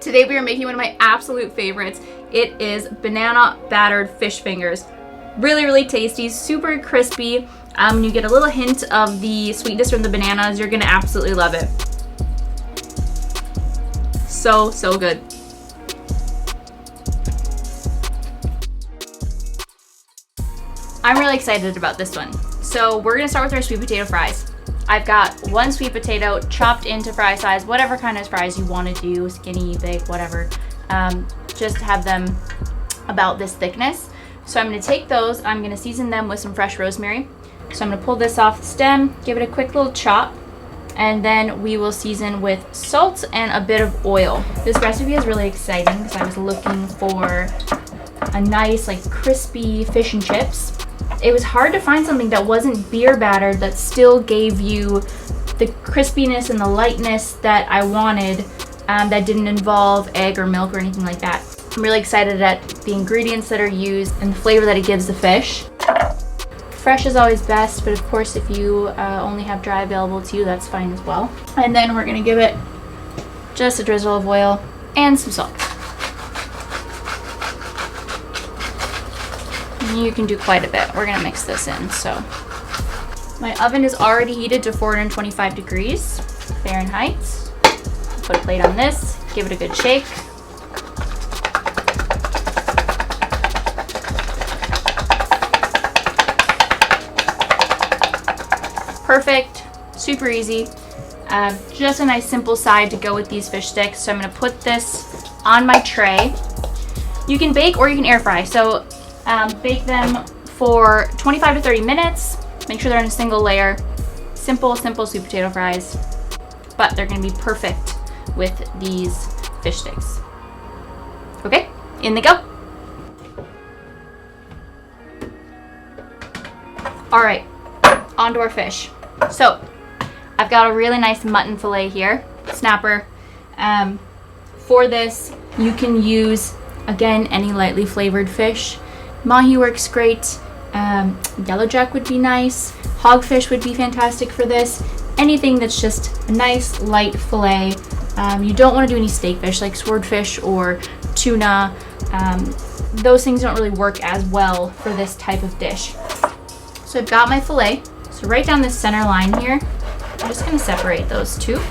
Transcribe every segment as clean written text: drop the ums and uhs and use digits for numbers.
Today we are making one of my absolute favorites. It is banana battered fish fingers. Really, really tasty, super crispy. You get a little hint of the sweetness from the bananas. You're gonna absolutely love it. So, so good. I'm really excited about this one. So we're gonna start with our sweet potato fries. I've got one sweet potato chopped into fry size, whatever kind of fries you want to do, skinny, big, whatever. Just have them about this thickness. So I'm going to take those, I'm going to season them with some fresh rosemary. So I'm going to pull this off the stem, give it a quick little chop, and then we will season with salt and a bit of oil. This recipe is really exciting because I was looking for a nice, like, crispy fish and chips. It was hard to find something that wasn't beer battered that still gave you the crispiness and the lightness that I wanted, that didn't involve egg or milk or anything like that. I'm really excited at the ingredients that are used and the flavor that it gives the fish. Fresh is always best, but of course if you only have dry available to you, that's fine as well. And then we're gonna give it just a drizzle of oil and some salt. You can do quite a bit. We're gonna mix this in. So my oven is already heated to 425 degrees Fahrenheit. Put a plate on this, give it a good shake. Perfect, super easy. Just a nice simple side to go with these fish sticks. So I'm gonna put this on my tray. You can bake or you can air fry. So bake them for 25 to 30 minutes. Make sure they're in a single layer. Simple sweet potato fries, but they're gonna be perfect with these fish sticks. Okay, in they go. All right, on to our fish. So I've got a really nice mutton fillet here, snapper. For this, you can use, again, any lightly flavored fish. Mahi works great. Yellowjack would be nice. Hogfish would be fantastic for this. Anything that's just a nice light fillet. You don't want to do any steak fish like swordfish or tuna. Those things don't really work as well for this type of dish. So I've got my fillet. So right down this center line here, I'm just going to separate those two.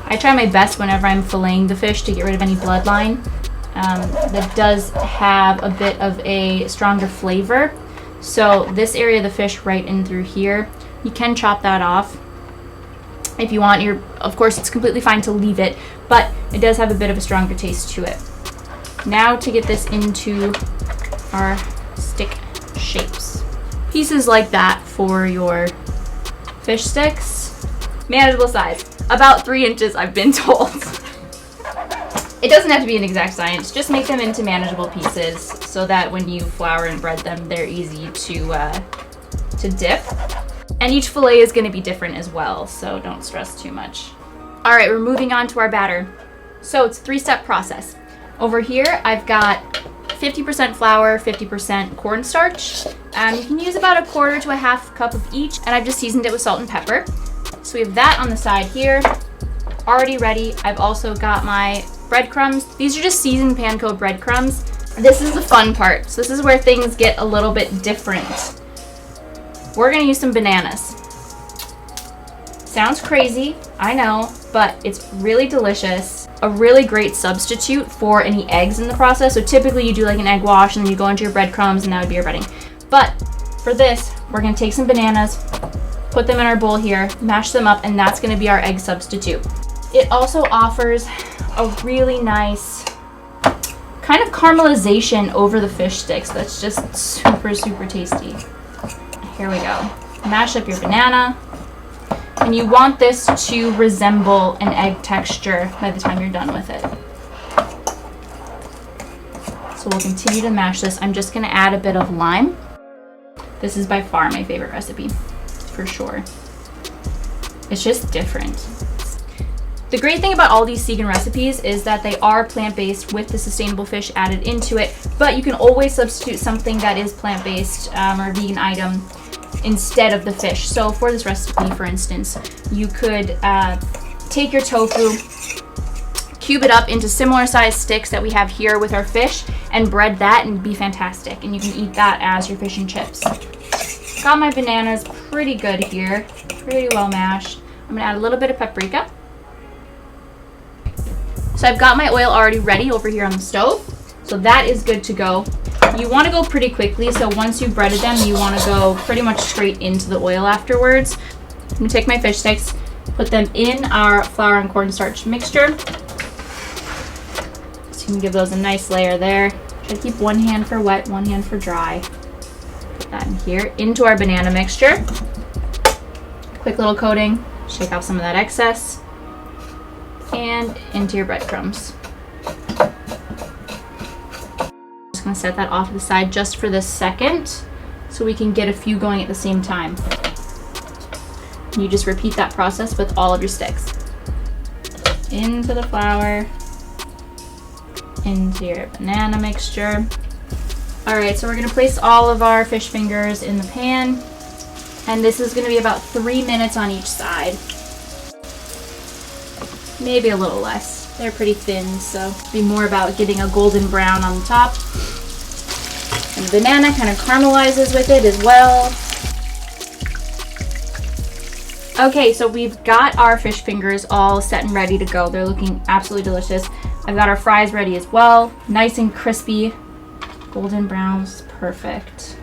I try my best whenever I'm filleting the fish to get rid of any bloodline. That does have a bit of a stronger flavor. So this area of the fish right in through here, you can chop that off if you want. Of course, it's completely fine to leave it, but it does have a bit of a stronger taste to it. Now to get this into our stick shapes. Pieces like that for your fish sticks. Manageable size, about 3 inches I've been told. It doesn't have to be an exact science, just make them into manageable pieces so that when you flour and bread them, they're easy to dip. And each fillet is gonna be different as well, so don't stress too much. All right, we're moving on to our batter. So it's a 3-step process. Over here, I've got 50% flour, 50% cornstarch. You can use about 1/4 to 1/2 cup of each, and I've just seasoned it with salt and pepper. So we have that on the side here, already ready. I've also got my breadcrumbs. These are just seasoned Panko breadcrumbs. This is the fun part. So this is where things get a little bit different. We're gonna use some bananas. Sounds crazy, I know, but it's really delicious. A really great substitute for any eggs in the process. So typically you do like an egg wash and then you go into your breadcrumbs and that would be your breading. But for this, we're gonna take some bananas, put them in our bowl here, mash them up, and that's gonna be our egg substitute. It also offers a really nice kind of caramelization over the fish sticks that's just super, super tasty. Here we go. Mash up your banana. And you want this to resemble an egg texture by the time you're done with it. So we'll continue to mash this. I'm just gonna add a bit of lime. This is by far my favorite recipe, for sure. It's just different. The great thing about all these vegan recipes is that they are plant-based with the sustainable fish added into it, but you can always substitute something that is plant-based or a vegan item instead of the fish. So for this recipe, for instance, you could take your tofu, cube it up into similar sized sticks that we have here with our fish and bread that and be fantastic. And you can eat that as your fish and chips. Got my bananas pretty good here, pretty well mashed. I'm gonna add a little bit of paprika. So I've got my oil already ready over here on the stove. So that is good to go. You want to go pretty quickly, so once you've breaded them, you want to go pretty much straight into the oil afterwards. I'm going to take my fish sticks, put them in our flour and cornstarch mixture. So you can give those a nice layer there. Try to keep one hand for wet, one hand for dry. Put that in here, into our banana mixture. Quick little coating, shake off some of that excess, and into your breadcrumbs. Going to set that off to the side just for this second so we can get a few going at the same time. You just repeat that process with all of your sticks. Into the flour, into your banana mixture. Alright, so we're going to place all of our fish fingers in the pan, and this is going to be about 3 minutes on each side. Maybe a little less. They're pretty thin, so it'll be more about getting a golden brown on the top. And the banana kind of caramelizes with it as well. Okay, so we've got our fish fingers all set and ready to go. They're looking absolutely delicious. I've got our fries ready as well. Nice and crispy. Golden browns, perfect.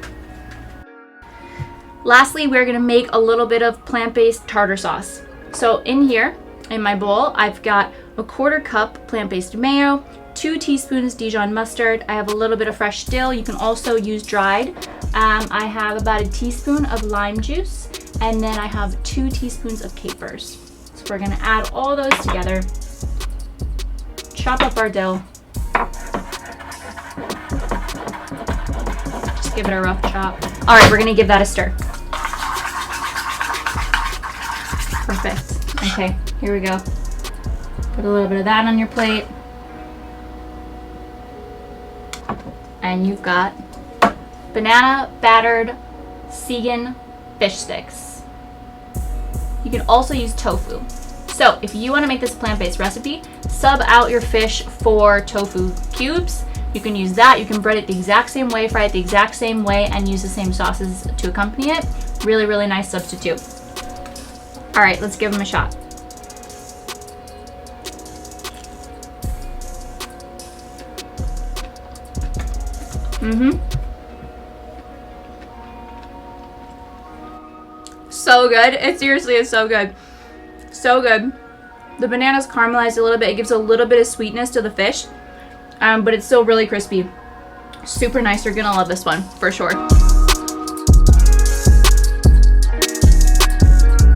Lastly, we're gonna make a little bit of plant-based tartar sauce. So in here, in my bowl, I've got a 1/4 cup plant-based mayo, 2 teaspoons Dijon mustard. I have a little bit of fresh dill. You can also use dried. I have about a teaspoon of lime juice, and then I have 2 teaspoons of capers. So we're gonna add all those together. Chop up our dill. Just give it a rough chop. All right, we're gonna give that a stir. Perfect. Okay, here we go. Put a little bit of that on your plate. And you've got banana battered Segan fish sticks. You can also use tofu. So if you want to make this plant-based recipe, sub out your fish for tofu cubes. You can use that. You can bread it the exact same way, fry it the exact same way, and use the same sauces to accompany it. Really, really nice substitute. All right, let's give them a shot. So good. It seriously is so good. So good. The banana's caramelized a little bit. It gives a little bit of sweetness to the fish, but it's still really crispy. Super nice. You're gonna love this one for sure.